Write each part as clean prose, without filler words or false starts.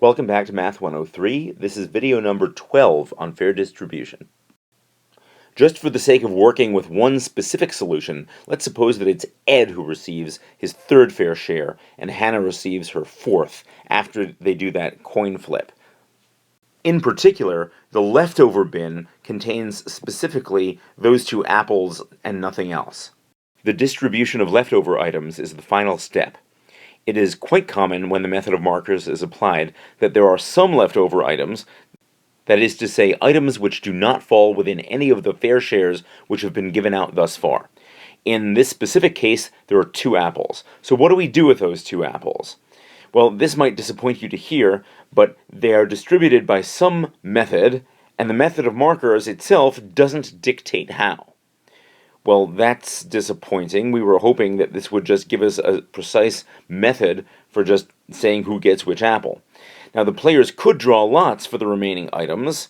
Welcome back to Math 103. This is video number 12 on fair distribution. Just for the sake of working with one specific solution, let's suppose that it's Ed who receives his third fair share and Hannah receives her fourth after they do that coin flip. In particular, the leftover bin contains specifically those two apples and nothing else. The distribution of leftover items is the final step. It is quite common when the method of markers is applied that there are some leftover items, that is to say, items which do not fall within any of the fair shares which have been given out thus far. In this specific case, there are two apples. So what do we do with those two apples? Well, this might disappoint you to hear, but they are distributed by some method, and the method of markers itself doesn't dictate how. Well, that's disappointing. We were hoping that this would just give us a precise method for just saying who gets which apple. Now, the players could draw lots for the remaining items,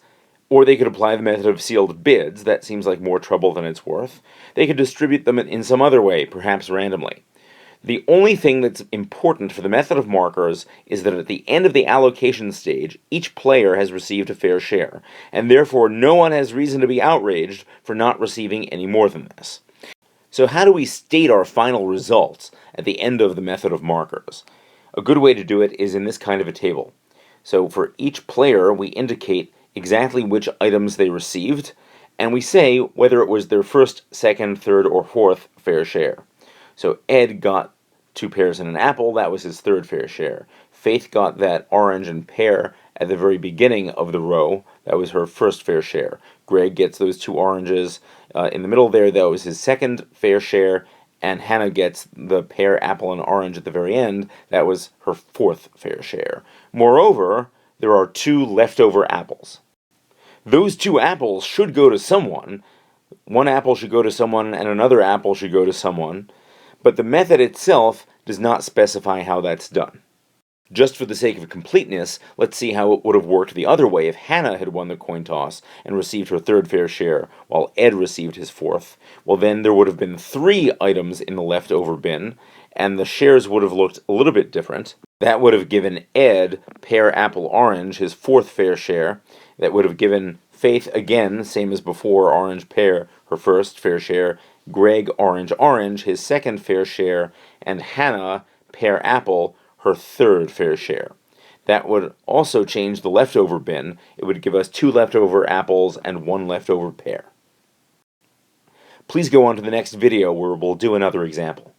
or they could apply the method of sealed bids. That seems like more trouble than it's worth. They could distribute them in some other way, perhaps randomly. The only thing that's important for the method of markers is that at the end of the allocation stage, each player has received a fair share, and therefore no one has reason to be outraged for not receiving any more than this. So how do we state our final results at the end of the method of markers? A good way to do it is in this kind of a table. So for each player, we indicate exactly which items they received, and we say whether it was their first, second, third, or fourth fair share. So Ed got 2 pears and an apple, that was his third fair share. Faith got that orange and pear at the very beginning of the row, that was her first fair share. Greg gets those 2 oranges in the middle there, that was his second fair share, and Hannah gets the pear, apple, and orange at the very end, that was her fourth fair share. Moreover, there are 2 leftover apples. Those 2 apples should go to someone. One apple should go to someone, and another apple should go to someone. But the method itself does not specify how that's done. Just for the sake of completeness, let's see how it would have worked the other way if Hannah had won the coin toss and received her third fair share, while Ed received his fourth. Well, then there would have been 3 items in the leftover bin, and the shares would have looked a little bit different. That would have given Ed pear, apple, orange, his fourth fair share. That would have given Faith, again, same as before, orange, pear, her first fair share. Greg, orange, orange, his second fair share, and Hannah, pear, apple, her third fair share. That would also change the leftover bin. It would give us 2 leftover apples and 1 leftover pear. Please go on to the next video where we'll do another example.